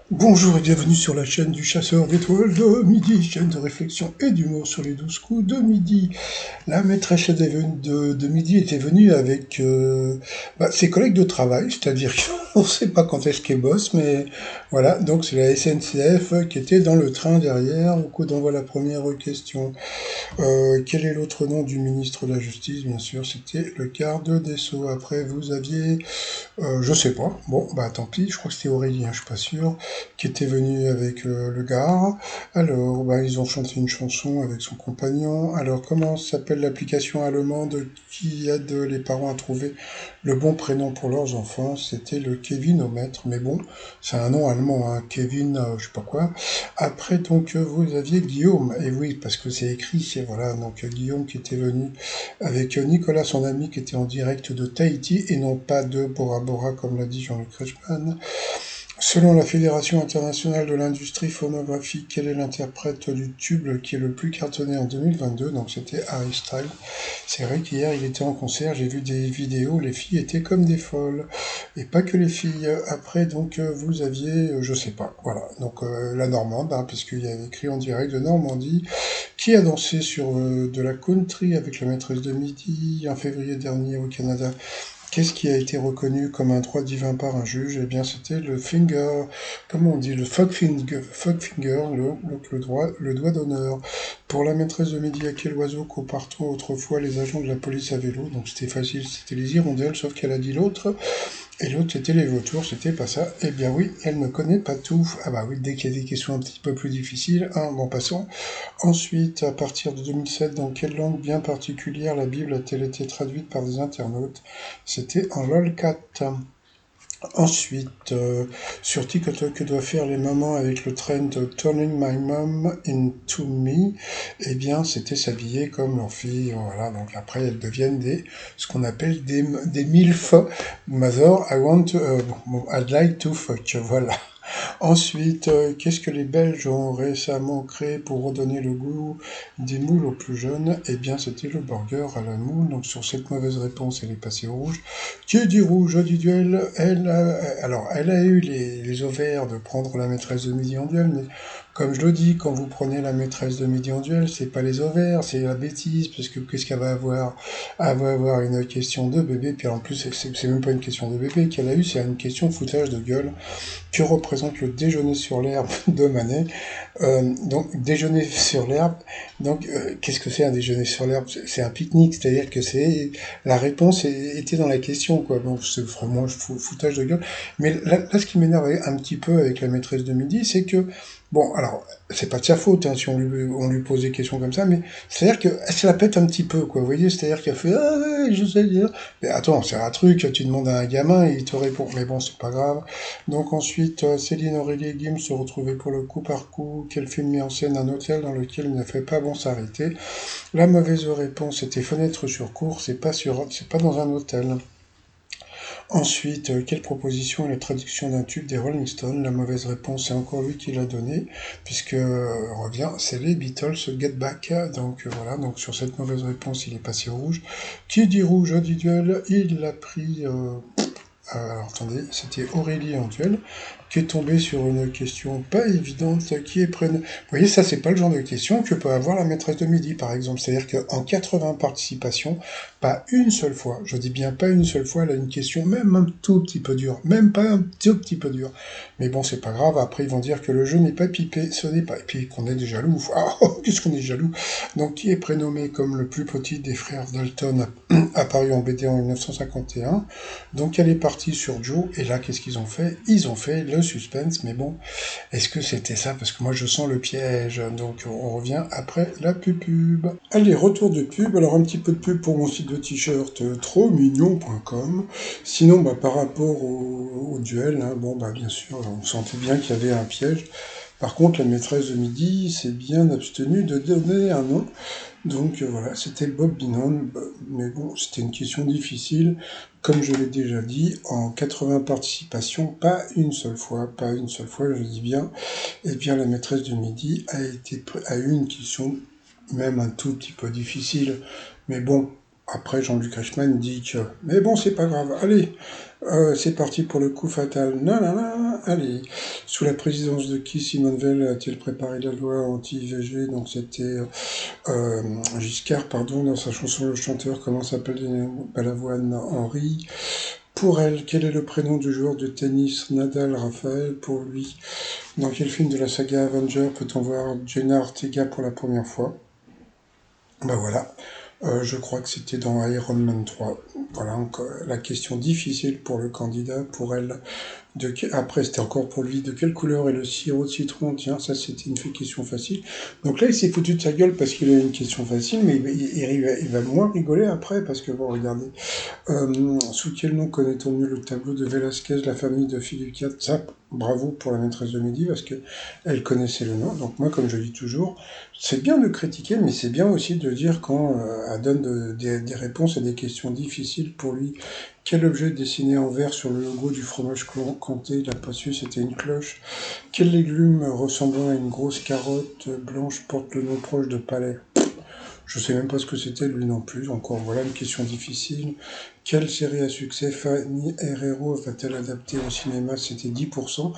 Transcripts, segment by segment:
Bonjour et bienvenue sur la chaîne du chasseur d'étoiles de midi, chaîne de réflexion et d'humour sur les 12 coups de midi. La maîtresse de midi était venue avec ses collègues de travail, c'est-à-dire qu'on ne sait pas quand est-ce qu'elle bosse, mais voilà, donc c'est la SNCF qui était dans le train derrière, au coup d'envoi la première question. Quel est l'autre nom du ministre de la Justice? Bien sûr, c'était le garde des Sceaux. Après, vous aviez je sais pas. Bon, bah tant pis, je crois que c'était Aurélien, je suis pas sûr, qui était venu avec le gars. Alors, bah ils ont chanté une chanson avec son compagnon. Alors, comment s'appelle l'application allemande qui aide les parents à trouver le bon prénom pour leurs enfants? C'était le Kevinomètre, mais bon, c'est un nom allemand, hein, Kevin, je sais pas quoi. Après, donc, vous aviez Guillaume, et oui, parce que c'est écrit, et voilà, donc Guillaume qui était venu avec Nicolas, son ami, qui était en direct de Tahiti et non pas de Bora Bora, comme l'a dit Jean-Luc Reichmann. Selon la Fédération internationale de l'industrie phonographique, quel est l'interprète du tube qui est le plus cartonné en 2022? Donc c'était Harry Styles. C'est vrai qu'hier il était en concert, j'ai vu des vidéos, les filles étaient comme des folles. Et pas que les filles. Après, donc vous aviez, je sais pas, voilà. Donc la Normande, hein, puisqu'il y avait écrit en direct de Normandie, qui a dansé sur de la country avec la maîtresse de midi en février dernier au Canada. Qu'est-ce qui a été reconnu comme un droit divin par un juge? Eh bien, c'était le finger, comment on dit, fuck finger, le doigt d'honneur. Pour la maîtresse de midi, à quel oiseau compartons autrefois les agents de la police à vélo? Donc c'était facile, c'était les hirondelles, sauf qu'elle a dit l'autre. Et l'autre, c'était les vautours, c'était pas ça. Eh bien oui, elle ne connaît pas tout. Ah bah oui, dès qu'il y a des questions un petit peu plus difficiles, hein, bon, passons. Ensuite, à partir de 2007, dans quelle langue bien particulière la Bible a-t-elle été traduite par des internautes? C'était en lolcat. Ensuite, sur TikTok, que doivent faire les mamans avec le trend de Turning My Mom into Me? Eh bien, c'était s'habiller comme leur fille. Voilà, donc après, elles deviennent ce qu'on appelle des MILF. Mother, I'd like to fuck. Voilà. Ensuite, qu'est-ce que les Belges ont récemment créé pour redonner le goût des moules aux plus jeunes? Eh bien, c'était le burger à la moule. Donc, sur cette mauvaise réponse, elle est passée au rouge. Qui dit rouge du duel? Elle a eu les ovaires de prendre la maîtresse de midi en duel, mais comme je le dis, quand vous prenez la maîtresse de midi en duel, c'est pas les ovaires, c'est la bêtise, parce que qu'est-ce qu'elle va avoir? Elle va avoir une question de bébé, puis en plus, c'est même pas une question de bébé qu'elle a eu, c'est une question de foutage de gueule que représente le déjeuner sur l'herbe de Manet. Donc déjeuner sur l'herbe. Donc qu'est-ce que c'est un déjeuner sur l'herbe? C'est un pique-nique, c'est-à-dire que c'est la réponse était dans la question, quoi. Bon, c'est vraiment foutage de gueule. Mais là, ce qui m'énerve un petit peu avec la maîtresse de midi, c'est que bon, alors c'est pas de sa faute hein, si on lui pose des questions comme ça, mais c'est-à-dire qu'elle se la pète un petit peu, quoi. Vous voyez, c'est-à-dire qu'elle fait ah ouais, je sais dire. Mais attends, c'est un truc, tu demandes à un gamin et il te répond. Mais bon, c'est pas grave. Donc ensuite, Céline Aurélie et Gims se retrouvaient pour le coup par coup. Quel film met en scène un hôtel dans lequel il ne fait pas bon s'arrêter? La mauvaise réponse était fenêtre sur cour, c'est pas dans un hôtel. Ensuite, quelle proposition est la traduction d'un tube des Rolling Stones? La mauvaise réponse, c'est encore lui qui l'a donné, puisque revient, c'est les Beatles Get Back. Donc voilà, donc sur cette mauvaise réponse, il est passé au rouge. Qui dit rouge individuel? Il l'a pris. Alors attendez, c'était Aurélie en duel qui est tombée sur une question pas évidente qui est prénom. Vous voyez, ça c'est pas le genre de question que peut avoir la maîtresse de midi par exemple. C'est-à-dire qu'en 80 participations, pas une seule fois, je dis bien pas une seule fois, elle a une question même un tout petit peu dure, même pas un tout petit peu dure. Mais bon, c'est pas grave, après ils vont dire que le jeu n'est pas pipé, ce n'est pas, et puis qu'on est des jaloux. Ah, qu'est-ce qu'on est jaloux. Donc qui est prénommé comme le plus petit des frères Dalton apparu en BD en 1951. Donc elle est partie sur Joe, et là qu'est-ce qu'ils ont fait? Ils ont fait le suspense, mais bon, est-ce que c'était ça? Parce que moi je sens le piège, donc on revient après la pub. Allez, retour de pub, alors un petit peu de pub pour mon site de t-shirt trotsmignon.com. Sinon, bah, par rapport au duel, hein, bon bah bien sûr, on sentait bien qu'il y avait un piège. Par contre, la maîtresse de midi s'est bien abstenue de donner un nom. Donc voilà, c'était Bob Binon, mais bon, c'était une question difficile. Comme je l'ai déjà dit, en 80 participations, pas une seule fois, je dis bien, eh bien la maîtresse de midi a eu une question même un tout petit peu difficile, mais bon, Après, Jean-Luc Reichmann dit que mais bon, c'est pas grave, allez, c'est parti pour le coup fatal. Non, non, non, allez. Sous la présidence de qui Simone Veil a-t-il préparé la loi anti-IVG? Donc c'était Giscard, pardon, dans sa chanson Le chanteur, comment s'appelle Balavoine Henri. Pour elle, quel est le prénom du joueur de tennis Nadal Raphaël? Pour lui, dans quel film de la saga Avenger peut-on voir Jenna Ortega pour la première fois? Ben voilà. Je crois que c'était dans Iron Man 3. Voilà, donc, la question difficile pour le candidat, pour elle. Après, c'était encore pour lui. De quelle couleur est le sirop de citron? Tiens, ça, c'était une question facile. Donc là, il s'est foutu de sa gueule parce qu'il a eu une question facile, mais il va moins rigoler après parce que, bon, regardez. Sous quel nom connaît-on mieux le tableau de Velázquez, la famille de Philippe IV? Ça, bravo pour la maîtresse de midi, parce que elle connaissait le nom. Donc moi, comme je dis toujours, c'est bien de critiquer, mais c'est bien aussi de dire quand elle donne des réponses à des questions difficiles pour lui. Quel objet dessiné en vert sur le logo du fromage comté? Il n'a pas su, c'était une cloche. Quel légume ressemblant à une grosse carotte blanche porte le nom proche de palais? Je sais même pas ce que c'était lui non plus. Encore voilà une question difficile. Quelle série à succès Fanny Herrero va-t-elle adapter au cinéma? C'était 10%.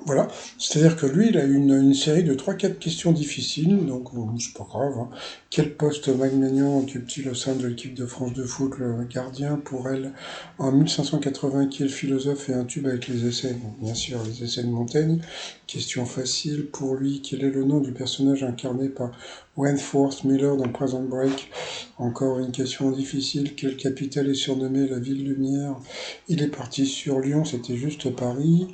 Voilà. C'est-à-dire que lui, il a eu une série de 3-4 questions difficiles, donc bon, c'est pas grave. Hein. Quel poste Magnagnan occupe-t-il au sein de l'équipe de France de foot? Le gardien pour elle. En 1580, quel philosophe est un tube avec les essais? Bon, bien sûr, les essais de Montaigne. Question facile pour lui. Quel est le nom du personnage incarné par Wentworth Miller dans Prison Break? Encore une question difficile. Quelle capitale est surnommée la Ville Lumière? Il est parti sur Lyon, c'était juste Paris.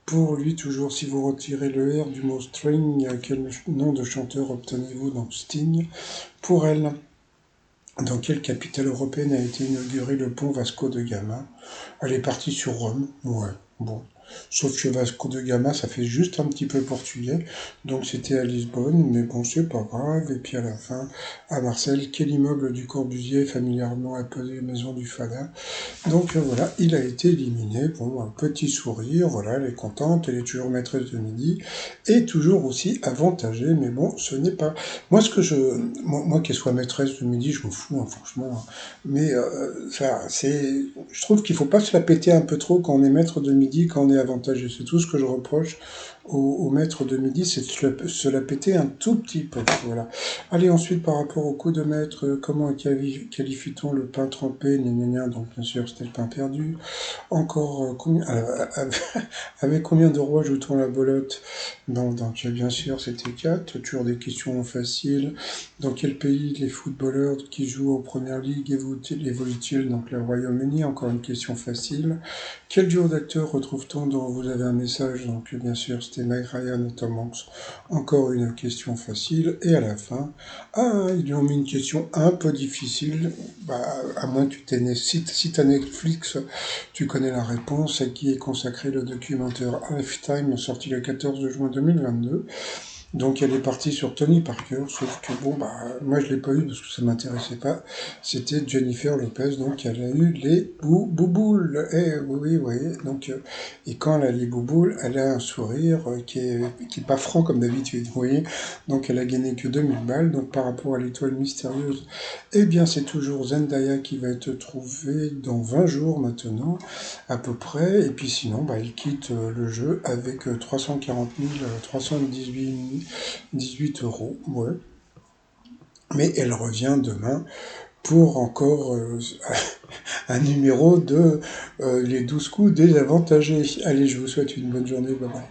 Pour lui, toujours, si vous retirez le R du mot string, quel nom de chanteur obtenez-vous dans Sting? Pour elle, dans quelle capitale européenne a été inauguré le pont Vasco de Gama? Elle est partie sur Rome, ouais, bon. Sauf que Vasco de Gama, ça fait juste un petit peu portugais, donc c'était à Lisbonne, mais bon, c'est pas grave. Et puis à la fin, à Marseille, quel immeuble du Corbusier est familièrement appelé Maison du Fada? Donc voilà, il a été éliminé. Bon, un petit sourire, voilà, elle est contente, elle est toujours maîtresse de midi, et toujours aussi avantagée, mais bon, ce n'est pas... Moi, moi qu'elle soit maîtresse de midi, je m'en fous, hein, franchement, hein. Mais ça, je trouve qu'il faut pas se la péter un peu trop quand on est maître de midi, quand on est avantagé. C'est tout ce que je reproche au maître de midi, c'est de se la péter un tout petit peu. Voilà. Allez, ensuite, par rapport au coup de maître, comment qualifie-t-on le pain trempé? Gna, gna, gna. Donc, bien sûr, c'était le pain perdu. Encore, avec combien de rois joue-t-on la bolotte? Donc, bien sûr, c'était 4. Toujours des questions faciles. Dans quel pays les footballeurs qui jouent en première ligue évoluent-ils? Donc, le Royaume-Uni, encore une question facile. Quel duo d'acteurs retrouve-t-on dont vous avez un message? Donc, bien sûr, c'était Meg Ryan et Tom Hanks. Encore une question facile. Et à la fin, ils lui ont mis une question un peu difficile. Bah, à moins que tu t'aies, si t'as Netflix, tu connais la réponse. À qui est consacré le documentaire Halftime, sorti le 14 juin 2022. Donc elle est partie sur Tony Parker, sauf que bon, bah, moi je l'ai pas eu parce que ça m'intéressait pas. C'était Jennifer Lopez, donc elle a eu les bouboules. Eh oui, oui, donc, et quand elle a les bouboules, elle a un sourire qui est pas franc comme d'habitude, vous voyez. Donc elle a gagné que 2000 balles, donc par rapport à l'étoile mystérieuse, eh bien c'est toujours Zendaya qui va être trouvée dans 20 jours maintenant, à peu près. Et puis sinon, bah, elle quitte le jeu avec 340 318 euros, ouais. Mais elle revient demain pour encore un numéro de les 12 coups désavantagés. Allez, je vous souhaite une bonne journée, bye bye.